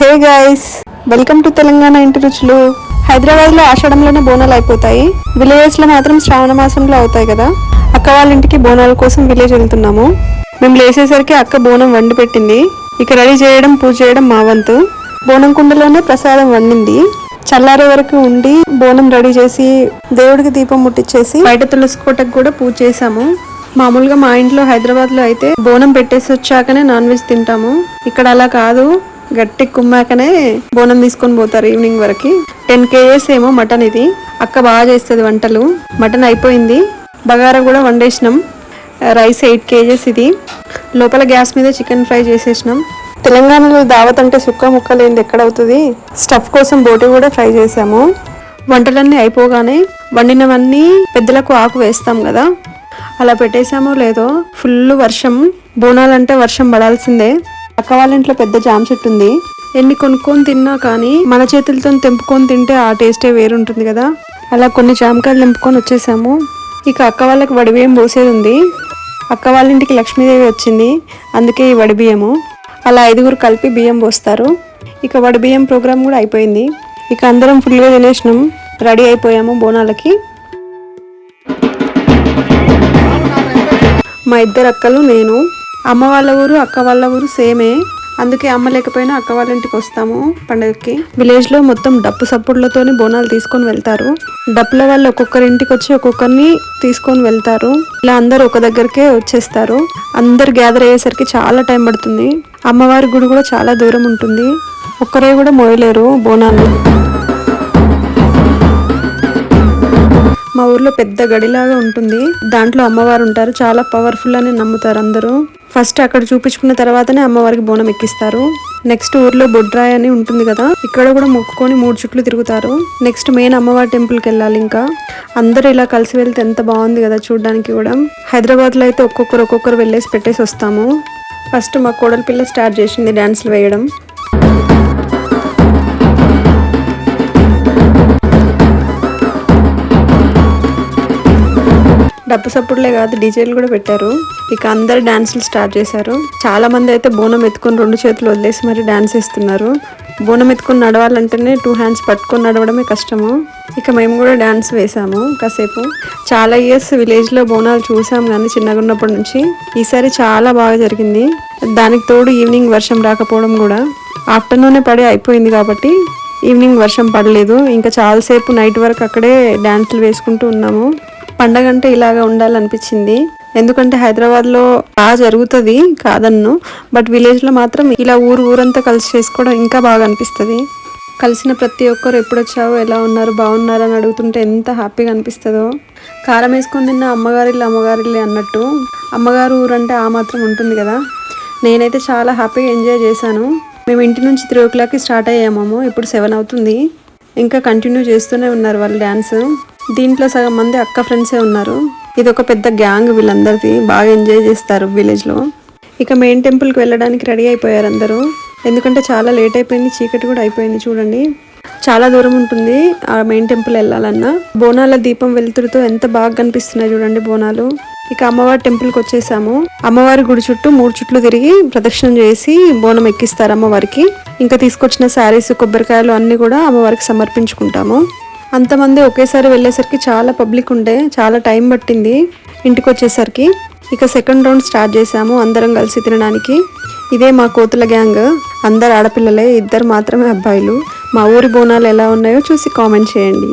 Hey guys, welcome to Telangana ఇంటి రుచులు. హైదరాబాద్లో ఆషాఢంలోనే బోనాలు అయిపోతాయి. విలేజెస్లో మాత్రం శ్రావణ మాసంలో అవుతాయి కదా. అక్క వాళ్ళ ఇంటికి బోనాల కోసం విలేజ్ వెళ్తున్నాము. మేము లేచేసరికి అక్క బోనం వండి పెట్టింది. ఇక రెడీ చేయడం, పూజ చేయడం మా వంతు. బోనం కుండలోనే ప్రసాదం వండింది. చల్లారే వరకు ఉండి బోనం రెడీ చేసి దేవుడికి దీపం ముట్టించేసి బయట తులసి కోటకు కూడా పూజ చేసాము. మామూలుగా మా ఇంట్లో హైదరాబాద్లో అయితే బోనం పెట్టేసి వచ్చాకనే నాన్ వెజ్ తింటాము. ఇక్కడ అలా కాదు, గట్టి కుమ్మాకనే బోనం తీసుకొని పోతారు ఈవినింగ్ వరకు. 10 kgs ఏమో మటన్. ఇది అక్క బాగా చేస్తుంది వంటలు. మటన్ అయిపోయింది, బగారా కూడా వండేసినాం. Rice 8 kgs. ఇది లోపల గ్యాస్ మీద చికెన్ ఫ్రై చేసేసినాం. తెలంగాణలో దావత్ అంటే సుక్క ముక్క లేనిది ఎక్కడవుతుంది. స్టఫ్ కోసం బోటి కూడా ఫ్రై చేసాము. వంటలన్నీ అయిపోగానే వండినవన్నీ పెద్దలకు ఆకు వేస్తాం కదా, అలా పెట్టేసామో లేదో ఫుల్ వర్షం. బోనాలంటే వర్షం పడాల్సిందే. అక్క వాళ్ళ ఇంట్లో పెద్ద జామ చెట్టు ఉంది. ఎన్ని కొనుక్కొని తిన్నా కానీ మన చేతులతో తెంపుకొని తింటే ఆ టేస్టే వేరుంటుంది కదా. అలా కొన్ని జామకాయలు తెంపుకొని వచ్చేసాము. ఇక అక్క వాళ్ళకి వడిబియ్యం పోసేది ఉంది. అక్క వాళ్ళ ఇంటికి లక్ష్మీదేవి వచ్చింది, అందుకే ఈ వడిబియ్యము. అలా 5గురు కలిపి బియ్యం పోస్తారు. ఇక వడిబియ్యం ప్రోగ్రామ్ కూడా అయిపోయింది. ఇక అందరం ఫుల్గా తినేసినాం, రెడీ అయిపోయాము బోనాలకి. మా ఇద్దరు అక్కలు, నేను. అమ్మ వాళ్ళ ఊరు అక్క వాళ్ళ ఊరు సేమే, అందుకే అమ్మ లేకపోయినా అక్క వాళ్ళ ఇంటికి వస్తాము పండుగకి. విలేజ్లో మొత్తం డప్పు సప్పుడులతోని బోనాలు తీసుకొని వెళ్తారు. డప్పుల వాళ్ళు ఒక్కొక్కరి ఇంటికి వచ్చి ఒక్కొక్కరిని తీసుకొని వెళ్తారు. ఇలా అందరు ఒక దగ్గరికే వచ్చేస్తారు. అందరు గ్యాదర్ అయ్యేసరికి చాలా టైం పడుతుంది. అమ్మవారి గుడి కూడా చాలా దూరం ఉంటుంది. ఒక్కరే కూడా మోయలేరు బోనాలు. మా ఊర్లో పెద్ద గడిలాగా ఉంటుంది, దాంట్లో అమ్మవారు ఉంటారు. చాలా పవర్ఫుల్ అని నమ్ముతారు అందరూ. ఫస్ట్ అక్కడ చూపించుకున్న తర్వాతనే అమ్మవారికి బోనం ఎక్కిస్తారు. నెక్స్ట్ ఊర్లో బొడ్రాయి అని ఉంటుంది కదా, ఇక్కడ కూడా మొక్కుకొని 3 చుట్లు తిరుగుతారు. నెక్స్ట్ మెయిన్ అమ్మవారి టెంపుల్కి వెళ్ళాలి. ఇంకా అందరూ ఇలా కలిసి వెళ్తే ఎంత బాగుంది కదా చూడడానికి కూడా. హైదరాబాద్లో అయితే ఒక్కొక్కరు వెళ్ళేసి పెట్టేసి వస్తాము. ఫస్ట్ మా కోడలి పిల్ల స్టార్ట్ చేసింది డ్యాన్స్లు వేయడం. డప్పు సప్పుడులే కాదు, డీజేలు కూడా పెట్టారు. ఇక అందరు డాన్సులు స్టార్ట్ చేశారు. చాలా మంది అయితే బోనం ఎత్తుకొని 2 చేతులు వదిలేసి మరి డాన్స్ వేస్తున్నారు. బోనం ఎత్తుకొని నడవాలంటేనే 2 హ్యాండ్స్ పట్టుకొని నడవడమే కష్టము. ఇక మేము కూడా డాన్స్ వేసాము కాసేపు. చాలా ఇయర్స్ విలేజ్లో బోనాలు చూసాం కానీ చిన్నగా ఉన్నప్పటి నుంచి. ఈసారి చాలా బాగా జరిగింది. దానికి తోడు ఈవినింగ్ వర్షం రాకపోవడం కూడా. ఆఫ్టర్నూనే పడి అయిపోయింది కాబట్టి ఈవినింగ్ వర్షం పడలేదు. ఇంకా చాలాసేపు నైట్ వరకు అక్కడే డాన్సులు వేసుకుంటూ ఉన్నాము. పండగ అంటే ఇలాగా ఉండాలనిపించింది. ఎందుకంటే హైదరాబాద్లో బాగా జరుగుతుంది కాదన్ను, బట్ విలేజ్లో మాత్రం ఇలా ఊరంతా కలిసి చేసుకోవడం ఇంకా బాగా అనిపిస్తుంది. కలిసిన ప్రతి ఒక్కరు ఎప్పుడొచ్చావో, ఎలా ఉన్నారు, బాగున్నారు అని అడుగుతుంటే ఎంత హ్యాపీగా అనిపిస్తుందో. కారం వేసుకొని తిన్న అమ్మగారిల్లే అన్నట్టు. అమ్మగారు ఊరంటే ఆ మాత్రం ఉంటుంది కదా. నేనైతే చాలా హ్యాపీగా ఎంజాయ్ చేశాను. మేము ఇంటి నుంచి 3 o'clockకి స్టార్ట్ అయ్యాము. ఇప్పుడు 7 అవుతుంది. ఇంకా కంటిన్యూ చేస్తూనే ఉన్నారు వాళ్ళు డ్యాన్స్. దీంట్లో సగం మంది అక్క ఫ్రెండ్సే ఉన్నారు. ఇది ఒక పెద్ద గ్యాంగ్, వీళ్ళందరిది బాగా ఎంజాయ్ చేస్తారు విలేజ్లో. ఇక మెయిన్ టెంపుల్కి వెళ్ళడానికి రెడీ అయిపోయారు అందరూ. ఎందుకంటే చాలా లేట్ అయిపోయింది, చీకటి కూడా అయిపోయింది. చూడండి, చాలా దూరం ఉంటుంది ఆ మెయిన్ టెంపుల్ వెళ్ళాలన్నా. బోనాల దీపం వెలుతురుతో ఎంత బాగా కనిపిస్తున్నాయి చూడండి బోనాలు. ఇక అమ్మవారి టెంపుల్కి వచ్చేసాము. అమ్మవారి గుడి చుట్టూ 3 చుట్లు తిరిగి ప్రదక్షిణం చేసి బోనం ఎక్కిస్తారు అమ్మవారికి. ఇంకా తీసుకొచ్చిన శారీస్, కొబ్బరికాయలు అన్నీ కూడా అమ్మవారికి సమర్పించుకుంటాము. అంతమంది ఒకేసారి వెళ్ళేసరికి చాలా పబ్లిక్ ఉండే, చాలా టైం పట్టింది ఇంటికి వచ్చేసరికి. ఇక సెకండ్ రౌండ్ స్టార్ట్ చేసాము అందరం కలిసి తినడానికి. ఇదే మా కోతుల గ్యాంగ్, అందరు ఆడపిల్లలే, 2 మాత్రమే అబ్బాయిలు. మా ఊరి బోనాలు ఎలా ఉన్నాయో చూసి కామెంట్ చేయండి.